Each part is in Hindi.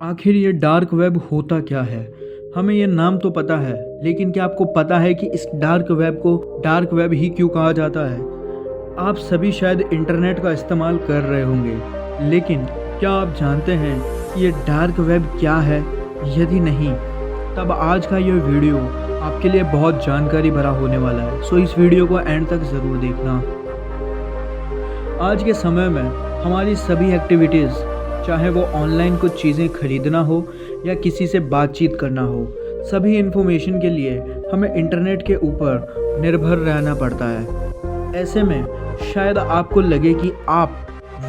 आखिर ये डार्क वेब होता क्या है? हमें ये नाम तो पता है, लेकिन क्या आपको पता है कि इस डार्क वेब को डार्क वेब ही क्यों कहा जाता है? आप सभी शायद इंटरनेट का इस्तेमाल कर रहे होंगे, लेकिन क्या आप जानते हैं कि ये डार्क वेब क्या है? यदि नहीं, तब आज का ये वीडियो आपके लिए बहुत जानकारी भरा होने वाला है। सो इस वीडियो को एंड तक ज़रूर देखना। आज के समय में हमारी सभी एक्टिविटीज़, चाहे वो ऑनलाइन कुछ चीज़ें खरीदना हो या किसी से बातचीत करना हो, सभी इन्फॉर्मेशन के लिए हमें इंटरनेट के ऊपर निर्भर रहना पड़ता है। ऐसे में शायद आपको लगे कि आप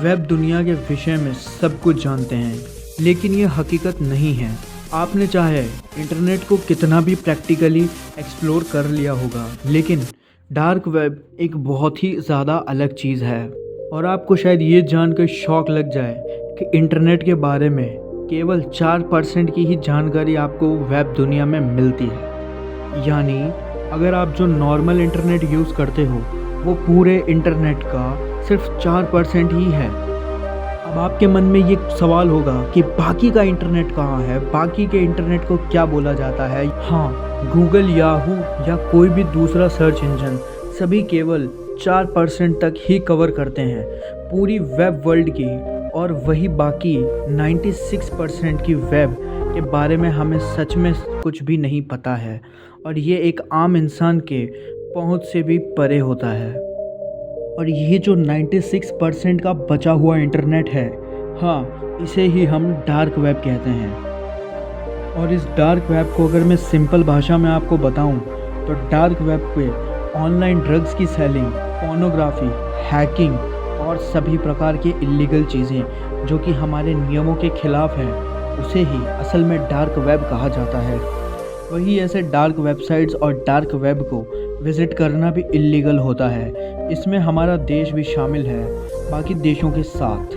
वेब दुनिया के विषय में सब कुछ जानते हैं, लेकिन ये हकीकत नहीं है। आपने चाहे इंटरनेट को कितना भी प्रैक्टिकली एक्सप्लोर कर लिया होगा, लेकिन डार्क वेब एक बहुत ही ज़्यादा अलग चीज़ है। और आपको शायद ये जानकर शौक लग जाए कि इंटरनेट के बारे में केवल 4% की ही जानकारी आपको वेब दुनिया में मिलती है। यानी अगर आप जो नॉर्मल इंटरनेट यूज़ करते हो, वो पूरे इंटरनेट का सिर्फ 4% ही है। अब आपके मन में ये सवाल होगा कि बाकी का इंटरनेट कहाँ है, बाकी के इंटरनेट को क्या बोला जाता है? हाँ, गूगल, याहू या कोई भी दूसरा सर्च इंजन सभी केवल 4% तक ही कवर करते हैं पूरी वेब वर्ल्ड की, और वही बाकी 96% की वेब के बारे में हमें सच में कुछ भी नहीं पता है, और ये एक आम इंसान के पहुंच से भी परे होता है। और ये जो 96% का बचा हुआ इंटरनेट है, हाँ, इसे ही हम डार्क वेब कहते हैं। और इस डार्क वेब को अगर मैं सिंपल भाषा में आपको बताऊं, तो डार्क वेब पे ऑनलाइन ड्रग्स की सेलिंग, पोर्नोग्राफी, हैकिंग और सभी प्रकार की इलीगल चीज़ें जो कि हमारे नियमों के खिलाफ हैं, उसे ही असल में डार्क वेब कहा जाता है। वही ऐसे डार्क वेबसाइट्स और डार्क वेब को विज़िट करना भी इलीगल होता है। इसमें हमारा देश भी शामिल है बाकी देशों के साथ।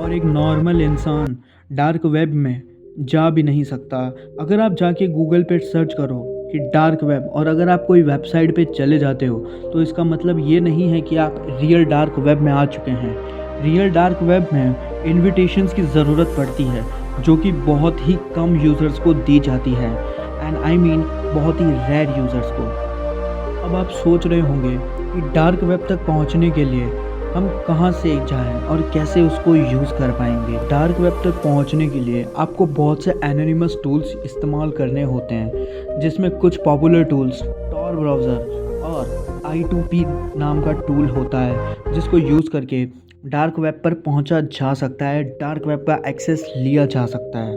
और एक नॉर्मल इंसान डार्क वेब में जा भी नहीं सकता। अगर आप जाके गूगल पे सर्च करो कि डार्क वेब, और अगर आप कोई वेबसाइट पे चले जाते हो, तो इसका मतलब ये नहीं है कि आप रियल डार्क वेब में आ चुके हैं। रियल डार्क वेब में इन्विटेशंस की ज़रूरत पड़ती है, जो कि बहुत ही कम यूज़र्स को दी जाती है, एंड आई मीन बहुत ही रेयर यूज़र्स को। अब आप सोच रहे होंगे कि डार्क वेब तक पहुंचने के लिए हम कहां से जाएं और कैसे उसको यूज़ कर पाएंगे। डार्क वेब तक पहुंचने के लिए आपको बहुत से एनोनिमस टूल्स इस्तेमाल करने होते हैं, जिसमें कुछ पॉपुलर टूल्स tor ब्राउज़र और I2P नाम का टूल होता है, जिसको यूज़ करके डार्क वेब पर पहुंचा जा सकता है, डार्क वेब का एक्सेस लिया जा सकता है।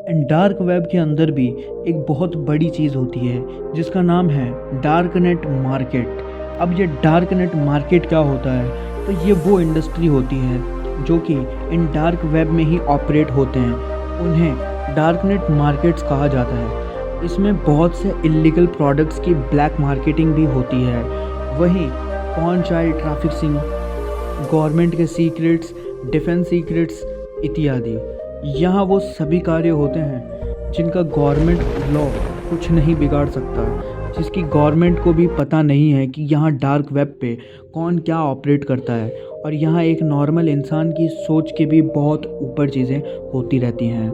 एंड डार्क वेब के अंदर भी एक बहुत बड़ी चीज़ होती है, जिसका नाम है डार्क नेट मार्केट। अब ये डार्क नेट मार्केट क्या होता है? तो ये वो इंडस्ट्री होती है जो कि इन डार्क वेब में ही ऑपरेट होते हैं। उन्हें डार्क नेट मार्केट्स कहा जाता है। इसमें बहुत से इलीगल प्रोडक्ट्स की ब्लैक मार्केटिंग भी होती है। वहीं पॉर्न, चाइल्ड ट्रैफिकिंग, गवर्नमेंट के सीक्रेट्स, डिफेंस सीक्रेट्स इत्यादि, यहाँ वो सभी कार्य होते हैं जिनका गवर्नमेंट लॉ कुछ नहीं बिगाड़ सकता, जिसकी गवर्नमेंट को भी पता नहीं है कि यहाँ डार्क वेब पे कौन क्या ऑपरेट करता है। और यहाँ एक नॉर्मल इंसान की सोच के भी बहुत ऊपर चीज़ें होती रहती हैं।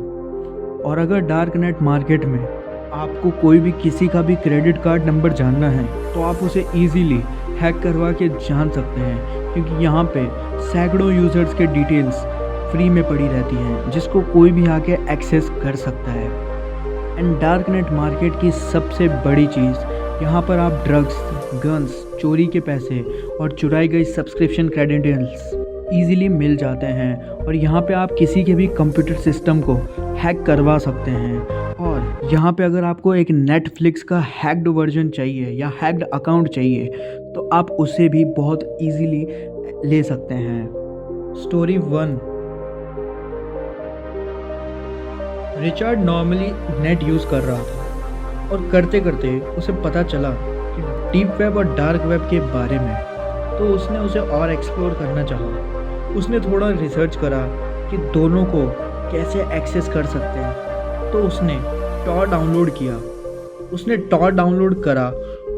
और अगर डार्क नेट मार्केट में आपको कोई भी किसी का भी क्रेडिट कार्ड नंबर जानना है, तो आप उसे ईजीली हैक करवा के जान सकते हैं, क्योंकि यहाँ पे सैकड़ों यूज़र्स के डिटेल्स फ्री में पड़ी रहती हैं, जिसको कोई भी आके एक्सेस कर सकता है। एंड डार्क नेट मार्केट की सबसे बड़ी चीज़, यहाँ पर आप ड्रग्स, गन्स, चोरी के पैसे और चुराई गई सब्सक्रिप्शन क्रेडेंशियल्स ईजिली मिल जाते हैं। और यहाँ पे आप किसी के भी कंप्यूटर सिस्टम को हैक करवा सकते हैं। और यहाँ पे अगर आपको एक नेटफ्लिक्स का हैक्ड वर्जन चाहिए या हैक्ड अकाउंट चाहिए, तो आप उसे भी बहुत ईजीली ले सकते हैं। Story 1। Richard normally net use कर रहा था, और करते करते उसे पता चला कि डीप वेब और डार्क वेब के बारे में। तो उसने उसे और एक्सप्लोर करना चाहा। उसने थोड़ा रिसर्च करा कि दोनों को कैसे एक्सेस कर सकते हैं। तो उसने tor डाउनलोड किया। उसने tor डाउनलोड करा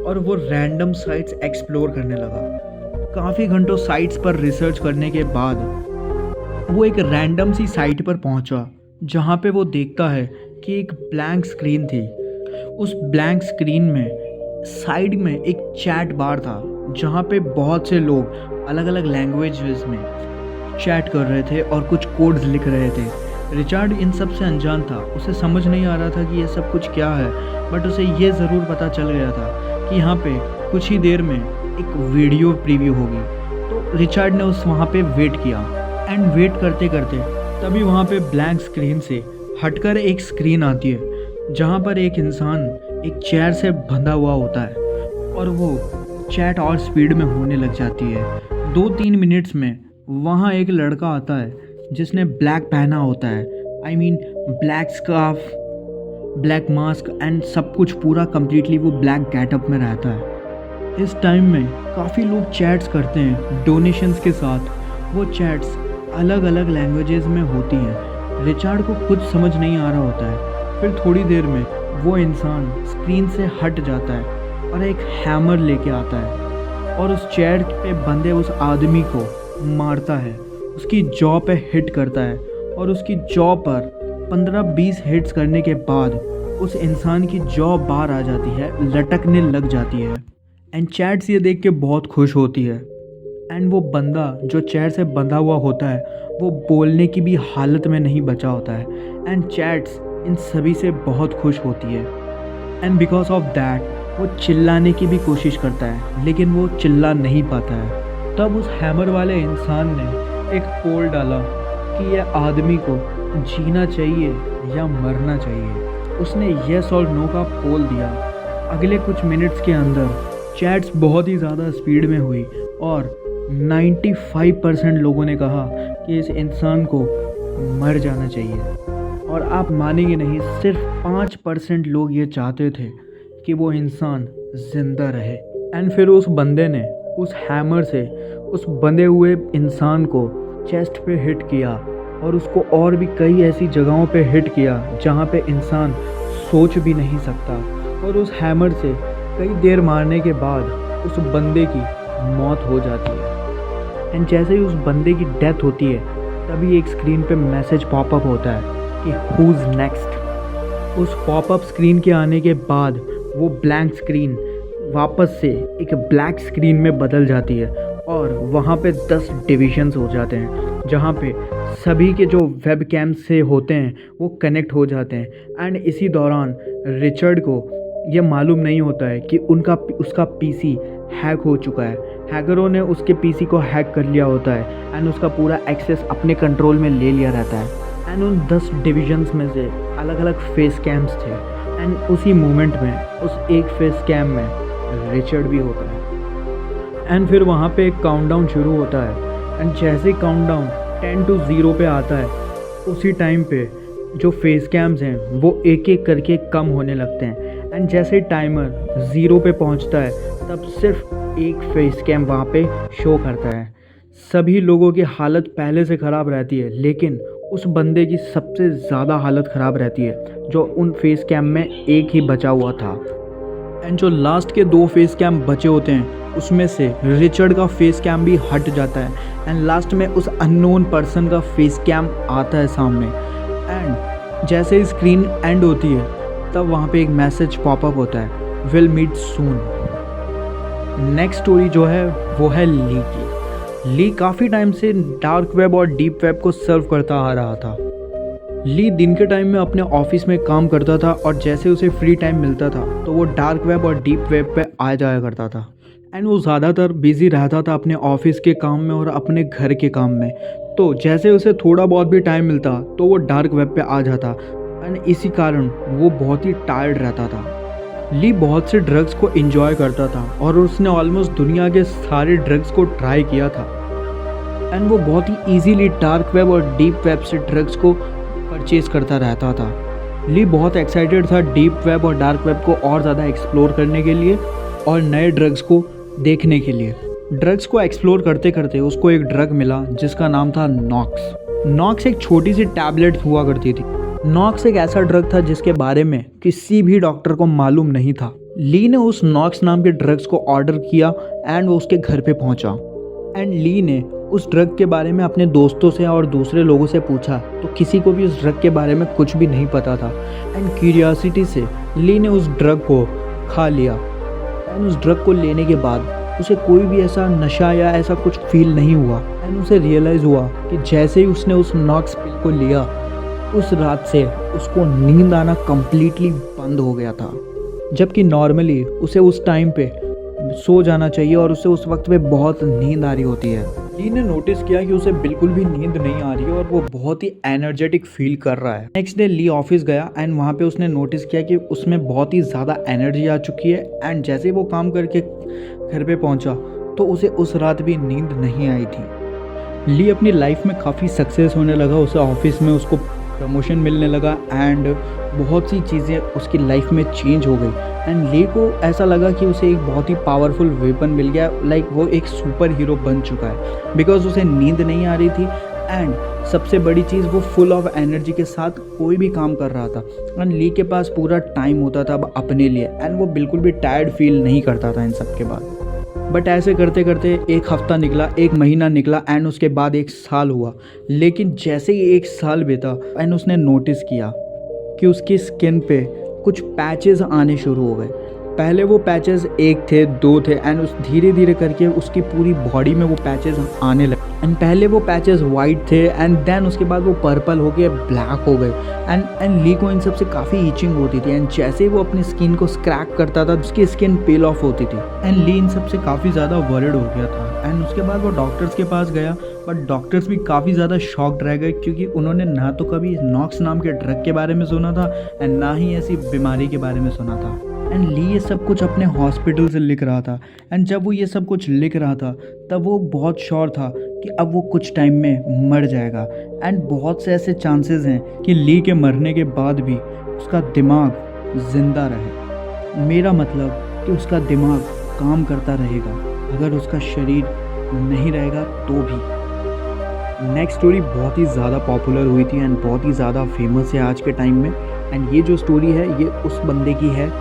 और वो रैंडम साइट्स एक्सप्लोर करने लगा। काफ़ी घंटों साइट्स पर रिसर्च करने के बाद वो एक रैंडम सी साइट पर पहुंचा, जहाँ पे वो देखता है कि एक ब्लैंक स्क्रीन थी। उस ब्लैंक स्क्रीन में साइड में एक चैट बार था जहाँ पे बहुत से लोग अलग अलग लैंग्वेजेस में चैट कर रहे थे और कुछ कोड्स लिख रहे थे। रिचर्ड इन सब से अनजान था, उसे समझ नहीं आ रहा था कि ये सब कुछ क्या है, बट उसे ये ज़रूर पता चल गया था कि यहाँ पे कुछ ही देर में एक वीडियो प्रीव्यू होगी। तो रिचर्ड ने वहाँ पे वेट किया एंड वेट करते करते तभी वहाँ पे ब्लैंक स्क्रीन से हटकर एक स्क्रीन आती है जहाँ पर एक इंसान एक चेयर से बंधा हुआ होता है और वो चैट और स्पीड में होने लग जाती है। 2-3 मिनट्स में वहाँ एक लड़का आता है जिसने ब्लैक पहना होता है, I mean black scarf, black mask and सब कुछ पूरा कम्प्लीटली वो ब्लैक गेटअप में रहता है। इस टाइम में काफ़ी लोग चैट्स करते हैं डोनेशंस के साथ। वो चैट्स अलग अलग लैंग्वेजेस में होती हैं। रिचर्ड को कुछ समझ नहीं आ रहा होता है। फिर थोड़ी देर में वो इंसान स्क्रीन से हट जाता है और एक हैमर लेके आता है और उस चेयर पे बंधे उस आदमी को मारता है, उसकी जॉ पे हिट करता है और उसकी जॉ पर 15-20 हिट्स करने के बाद उस इंसान की जॉ बाहर आ जाती है, लटकने लग जाती है। एंड चैट्स ये देख के बहुत खुश होती है। एंड वो बंदा जो चेयर से बंधा हुआ होता है वो बोलने की भी हालत में नहीं बचा होता है। एंड चैट्स इन सभी से बहुत खुश होती है। एंड बिकॉज ऑफ दैट वो चिल्लाने की भी कोशिश करता है लेकिन वो चिल्ला नहीं पाता है। तब उस हैमर वाले इंसान ने एक पोल डाला कि यह आदमी को जीना चाहिए या मरना चाहिए। उसने येस और नो का पोल दिया। अगले कुछ मिनट्स के अंदर चैट्स बहुत ही ज़्यादा स्पीड में हुई और 95% लोगों ने कहा कि इस इंसान को मर जाना चाहिए। और आप मानेंगे नहीं, सिर्फ 5% लोग ये चाहते थे कि वो इंसान ज़िंदा रहे। एंड फिर उस बंदे ने उस हैमर से उस बंधे हुए इंसान को चेस्ट पे हिट किया और उसको और भी कई ऐसी जगहों पे हिट किया जहाँ पे इंसान सोच भी नहीं सकता। और उस हैमर से कई देर मारने के बाद उस बंदे की मौत हो जाती है। एंड जैसे ही उस बंदे की डेथ होती है तभी एक स्क्रीन पे मैसेज पॉपअप होता है कि हुज नेक्स्ट। उस पॉपअप स्क्रीन के आने के बाद वो ब्लैंक स्क्रीन वापस से एक ब्लैक स्क्रीन में बदल जाती है और वहाँ पे 10 डिविजन्स हो जाते हैं जहाँ पे सभी के जो वेब कैम से होते हैं वो कनेक्ट हो जाते हैं। एंड इसी दौरान रिचर्ड को ये मालूम नहीं होता है कि उसका पीसी हैक हो चुका है। हैकरों ने उसके पीसी को हैक कर लिया होता है एंड उसका पूरा एक्सेस अपने कंट्रोल में ले लिया रहता है। एंड उन 10 डिविजन्स में से अलग अलग फेस कैम्स थे एंड उसी मोमेंट में उस एक फेस कैम में रिचर्ड भी होता है। एंड फिर वहाँ पे एक काउंटडाउन शुरू होता है एंड जैसे काउंटडाउन 10 to 0 पे आता है उसी टाइम पे जो फेस कैम्स हैं वो एक एक करके कम होने लगते हैं। एंड जैसे टाइमर 0 पे पहुँचता है तब सिर्फ एक फेस कैम वहाँ पे शो करता है। सभी लोगों की हालत पहले से ख़राब रहती है लेकिन उस बंदे की सबसे ज़्यादा हालत ख़राब रहती है जो उन फेस कैम में एक ही बचा हुआ था। एंड जो लास्ट के 2 फेस कैम बचे होते हैं उसमें से रिचर्ड का फेस कैम भी हट जाता है एंड लास्ट में उस अननोन पर्सन का फेस कैम आता है सामने। एंड जैसे ही स्क्रीन एंड होती है तब वहाँ पे एक मैसेज पॉपअप होता है, will meet soon. Next story जो है वो है ली की। ली काफ़ी टाइम से डार्क वेब और डीप वेब को सर्व करता आ रहा था। ली दिन के टाइम में अपने ऑफिस में काम करता था और जैसे उसे फ्री टाइम मिलता था तो वो डार्क वेब और डीप वेब पे आ जाया करता था। एंड वो ज़्यादातर बिजी रहता था अपने ऑफिस के काम में और अपने घर के काम में। तो जैसे उसे थोड़ा बहुत भी टाइम मिलता तो वो डार्क वेब पे आ जाता एंड इसी कारण वो बहुत ही टायर्ड रहता था। ली बहुत से ड्रग्स को एंजॉय करता था और उसने ऑलमोस्ट दुनिया के सारे ड्रग्स को ट्राई किया था। एंड वो बहुत ही इजीली डार्क वेब और डीप वेब से ड्रग्स को परचेज करता रहता था। ली बहुत एक्साइटेड था डीप वेब और डार्क वेब को और ज़्यादा एक्सप्लोर करने के लिए और नए ड्रग्स को देखने के लिए। ड्रग्स को एक्सप्लोर करते करते उसको एक ड्रग मिला जिसका नाम था नॉक्स। नॉक्स एक छोटी सी टैबलेट हुआ करती थी। नॉक्स एक ऐसा ड्रग था जिसके बारे में किसी भी डॉक्टर को मालूम नहीं था। ली ने उस नॉक्स नाम के ड्रग्स को ऑर्डर किया एंड वो उसके घर पे पहुंचा। एंड ली ने उस ड्रग के बारे में अपने दोस्तों से और दूसरे लोगों से पूछा तो किसी को भी उस ड्रग के बारे में कुछ भी नहीं पता था। एंड क्यूरियोसिटी से ली ने उस ड्रग को खा लिया। एंड उस ड्रग को लेने के बाद उसे कोई भी ऐसा नशा या ऐसा कुछ फील नहीं हुआ। एंड उसे रियलाइज़ हुआ कि जैसे ही उसने उस नॉक्स पिल को लिया उस रात से उसको नींद आना कम्प्लीटली बंद हो गया था, जबकि नॉर्मली उसे उस टाइम पे सो जाना चाहिए और उसे उस वक्त पे बहुत नींद आ रही होती है। ली ने नोटिस किया कि उसे बिल्कुल भी नींद नहीं आ रही है और वो बहुत ही एनर्जेटिक फील कर रहा है। नेक्स्ट डे ली ऑफिस गया एंड वहाँ पे उसने नोटिस किया कि उसमें बहुत ही ज़्यादा एनर्जी आ चुकी है। एंड जैसे ही वो काम करके घर पे पहुँचा तो उसे उस रात भी नींद नहीं आई थी। ली अपनी लाइफ में काफ़ी सक्सेस होने लगा, उसे ऑफिस में उसको प्रमोशन मिलने लगा एंड बहुत सी चीज़ें उसकी लाइफ में चेंज हो गई। एंड ली को ऐसा लगा कि उसे एक बहुत ही पावरफुल वेपन मिल गया, लाइक वो एक सुपर हीरो बन चुका है, बिकॉज उसे नींद नहीं आ रही थी। एंड सबसे बड़ी चीज़ वो फुल ऑफ एनर्जी के साथ कोई भी काम कर रहा था। एंड ली के पास पूरा टाइम होता था अब अपने लिए एंड वो बिल्कुल भी टायर्ड फील नहीं करता था इन सब के बाद। बट ऐसे करते करते एक हफ्ता निकला, एक महीना निकला एंड उसके बाद एक साल हुआ। लेकिन जैसे ही एक साल बीता एंड उसने नोटिस किया कि उसकी स्किन पे कुछ पैचेस आने शुरू हो गए। पहले वो पैचेस एक थे, दो थे एंड उस धीरे धीरे करके उसकी पूरी बॉडी में वो पैचेस आने लगे। एंड पहले वो पैचेस वाइट थे एंड देन उसके बाद वो पर्पल हो गए, ब्लैक हो गए। एंड ली को इन सब से काफ़ी ईचिंग होती थी एंड जैसे ही वो अपनी स्किन को स्क्रैप करता था उसकी स्किन पील ऑफ होती थी। एंड ली इन सब से काफ़ी ज़्यादा वरिड हो गया था। एंड उसके बाद वो डॉक्टर्स के पास गया, बट डॉक्टर्स भी काफ़ी ज़्यादा शॉक्ड रह गए क्योंकि उन्होंने ना तो कभी नॉक्स नाम के ड्रग के बारे में सुना था एंड ना ही ऐसी बीमारी के बारे में सुना था। एंड ली ये सब कुछ अपने हॉस्पिटल से लिख रहा था। एंड जब वो ये सब कुछ लिख रहा था तब वो बहुत श्योर था कि अब वो कुछ टाइम में मर जाएगा। एंड बहुत से ऐसे चांसेस हैं कि ली के मरने के बाद भी उसका दिमाग ज़िंदा रहे। मेरा मतलब कि उसका दिमाग काम करता रहेगा, अगर उसका शरीर नहीं रहेगा तो भी। नेक्स्ट स्टोरी बहुत ही ज़्यादा पॉपुलर हुई थी एंड बहुत ही ज़्यादा फेमस है आज के टाइम में। एंड ये जो स्टोरी है ये उस बंदे की है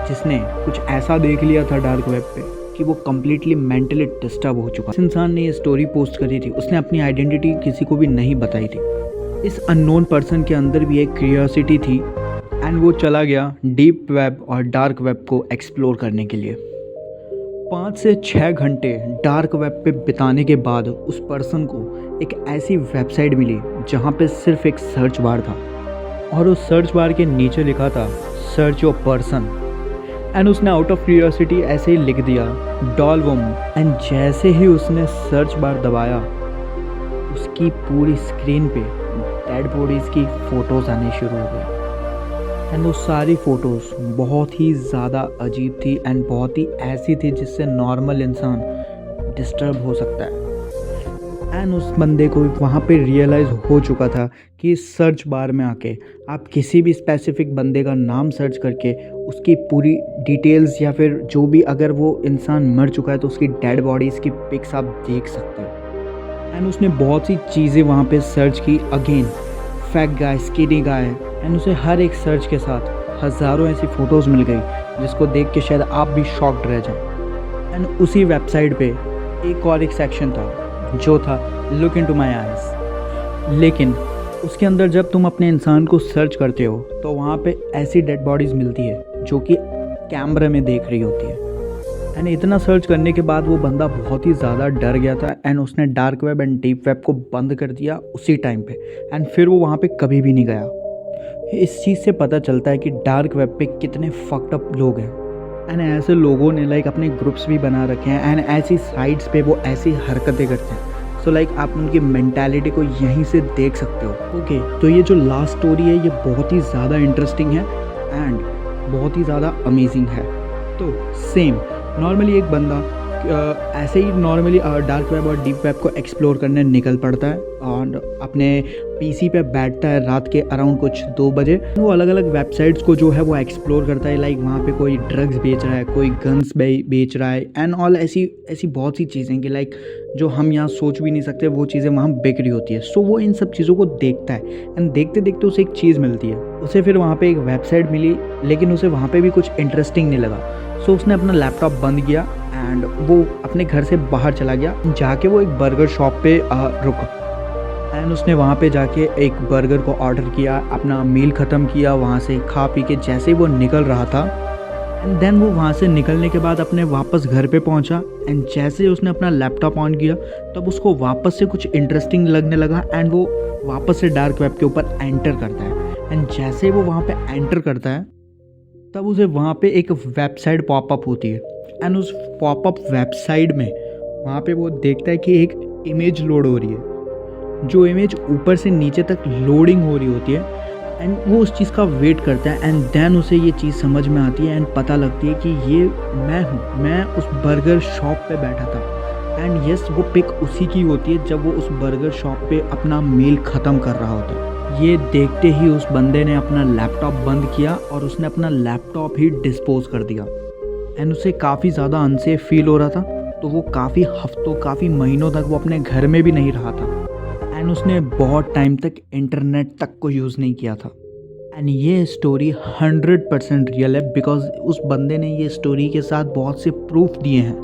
जिसने कुछ ऐसा देख लिया था डार्क वेब पे कि वो कम्प्लीटली मेंटली डिस्टर्ब हो चुका। इस इंसान ने ये स्टोरी पोस्ट करी थी, उसने अपनी आइडेंटिटी किसी को भी नहीं बताई थी। इस अननोन पर्सन के अंदर भी एक क्यूरियोसिटी थी एंड वो चला गया डीप वेब और डार्क वेब को एक्सप्लोर करने के लिए। 5 से 6 घंटे डार्क वेब पे बिताने के बाद उस पर्सन को एक ऐसी वेबसाइट मिली जहाँ पे सिर्फ एक सर्च बार था और उस सर्च बार के नीचे लिखा था सर्च योर पर्सन। एंड उसने आउट ऑफ क्यूरियोसिटी ऐसे ही लिख दिया डॉल वुमन। एंड जैसे ही उसने सर्च बार दबाया उसकी पूरी स्क्रीन पे डेड बॉडीज़ की फ़ोटोज़ आने शुरू हो गई। एंड वो सारी फ़ोटोज़ बहुत ही ज़्यादा अजीब थी एंड बहुत ही ऐसी थी जिससे नॉर्मल इंसान डिस्टर्ब हो सकता है। एंड उस बंदे को वहाँ पे रियलाइज़ हो चुका था कि सर्च बार में आके आप किसी भी स्पेसिफिक बंदे का नाम सर्च करके उसकी पूरी डिटेल्स या फिर जो भी, अगर वो इंसान मर चुका है तो उसकी डेड बॉडीज़ की पिक्स आप देख सकते हो। एंड उसने बहुत सी चीज़ें वहाँ पे सर्च की, again fat guy, skinny guy. And उसे हर एक सर्च के साथ हज़ारों ऐसी फ़ोटोज़ मिल गई जिसको देख के शायद आप भी शॉक्ड रह जाए। एंड उसी वेबसाइट पे एक और एक सेक्शन था जो था लुक इनटू माय आइज़। लेकिन उसके अंदर जब तुम अपने इंसान को सर्च करते हो तो वहाँ पे ऐसी डेड बॉडीज़ मिलती है जो कि कैमरे में देख रही होती है। एंड इतना सर्च करने के बाद वो बंदा बहुत ही ज़्यादा डर गया था एंड उसने dark web and deep web को बंद कर दिया उसी टाइम पे। एंड फिर वो वहाँ पे कभी भी नहीं गया। इस चीज़ से पता चलता है कि डार्क वेब पे कितने फक्ड अप लोग हैं। एंड ऐसे लोगों ने लाइक अपने ग्रुप्स भी बना रखे हैं एंड ऐसी साइट्स पे वो ऐसी हरकतें करते हैं। सो लाइक आप उनकी मेंटालिटी को यहीं से देख सकते हो। ओके, तो ये जो लास्ट स्टोरी है ये बहुत ही ज़्यादा इंटरेस्टिंग है एंड बहुत ही ज़्यादा अमेजिंग है। तो सेम नॉर्मली एक बंदा ऐसे ही नॉर्मली डार्क वेब और डीप वेब को एक्सप्लोर करने निकल पड़ता है और अपने पीसी पे बैठता है रात के अराउंड कुछ 2 बजे। वो अलग अलग वेबसाइट्स को जो है वो एक्सप्लोर करता है। लाइक वहाँ पे कोई ड्रग्स बेच रहा है, कोई गन्स बेच रहा है एंड ऑल ऐसी बहुत सी चीज़ें कि लाइक जो हम यहाँ सोच भी नहीं सकते वो चीज़ें वहाँ बिक रही होती है। सो वो इन सब चीज़ों को देखता है एंड देखते देखते उसे एक चीज़ मिलती है। उसे फिर वहाँ पे एक वेबसाइट मिली लेकिन उसे वहाँ पे भी कुछ इंटरेस्टिंग नहीं लगा। सो उसने अपना लैपटॉप बंद किया एंड वो अपने घर से बाहर चला गया। जाके वो एक बर्गर शॉप पे रुका एंड उसने वहाँ पे जाके एक बर्गर को ऑर्डर किया, अपना मील ख़त्म किया, वहाँ से खा पी के जैसे ही वो निकल रहा था एंड देन वो वहाँ से निकलने के बाद अपने वापस घर पे पहुँचा एंड जैसे ही उसने अपना लैपटॉप ऑन किया तब उसको वापस से कुछ इंटरेस्टिंग लगने लगा एंड वो वापस से डार्क वेब के ऊपर एंटर करता है एंड जैसे ही वो वहाँ पे एंटर करता है तब उसे वहाँ पे एक वेबसाइट पॉपअप होती है एंड उस पॉपअप वेबसाइट में वहाँ पे वो देखता है कि एक इमेज लोड हो रही है, जो इमेज ऊपर से नीचे तक लोडिंग हो रही होती है एंड वो उस चीज़ का वेट करता है एंड देन उसे ये चीज़ समझ में आती है एंड पता लगती है कि ये मैं हूँ, मैं उस बर्गर शॉप पे बैठा था एंड यस वो पिक उसी की होती है जब वो उस बर्गर शॉप पे अपना मील ख़त्म कर रहा होता है। ये देखते ही उस बंदे ने अपना लैपटॉप बंद किया और उसने अपना लैपटॉप ही डिस्पोज कर दिया एंड उसे काफ़ी ज़्यादा अनसेफ फील हो रहा था, तो वो काफ़ी हफ्तों काफ़ी महीनों तक वो अपने घर में भी नहीं रहा था एंड उसने बहुत टाइम तक इंटरनेट तक को यूज़ नहीं किया था। एंड ये स्टोरी 100% रियल है बिकॉज उस बंदे ने ये स्टोरी के साथ बहुत से प्रूफ दिए हैं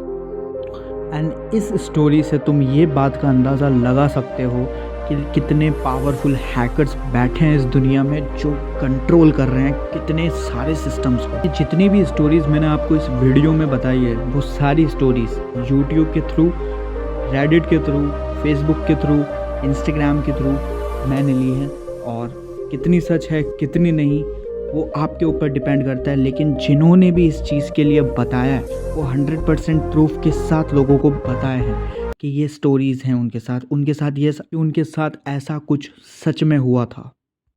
एंड इस स्टोरी से तुम ये बात का अंदाज़ा लगा सकते हो कि कितने पावरफुल हैकर्स बैठे हैं इस दुनिया में जो कंट्रोल कर रहे हैं कितने सारे सिस्टम्स को। जितनी भी स्टोरीज़ मैंने आपको इस वीडियो में बताई है वो सारी स्टोरीज़ यूट्यूब के थ्रू, रेडिट के थ्रू, फेसबुक के थ्रू, इंस्टाग्राम के थ्रू मैंने ली हैं और कितनी सच है कितनी नहीं वो आपके ऊपर डिपेंड करता है, लेकिन जिन्होंने भी इस चीज़ के लिए बताया है वो 100% प्रूफ के साथ लोगों को बताए हैं कि ये स्टोरीज़ हैं उनके साथ ये उनके साथ ऐसा कुछ सच में हुआ था।